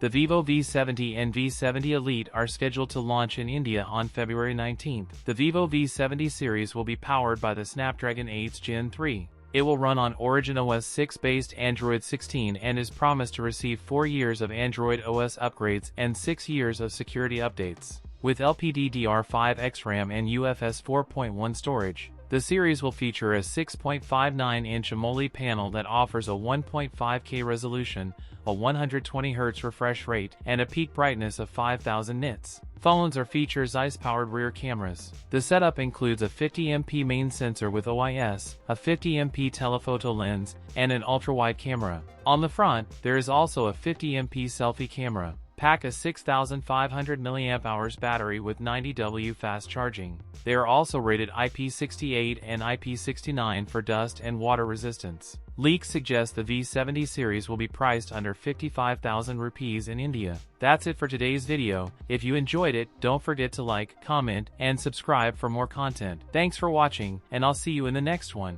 The Vivo V70 and V70 Elite are scheduled to launch in India on February 19th. The Vivo V70 series will be powered by the Snapdragon 8 Gen 3. It will run on Origin OS 6-based Android 16 and is promised to receive 4 years of Android OS upgrades and 6 years of security updates. With LPDDR5X RAM and UFS 4.1 storage, the series will feature a 6.59-inch AMOLED panel that offers a 1.5K resolution, a 120Hz refresh rate, and a peak brightness of 5000 nits. Phones are feature Zeiss-powered rear cameras. The setup includes a 50MP main sensor with OIS, a 50MP telephoto lens, and an ultra-wide camera. On the front, there is also a 50MP selfie camera. Pack a 6500 mAh battery with 90W fast charging. They are also rated IP68 and IP69 for dust and water resistance. Leaks suggest the V70 series will be priced under 55,000 rupees in India. That's it for today's video. If you enjoyed it, don't forget to like, comment, and subscribe for more content. Thanks for watching, and I'll see you in the next one.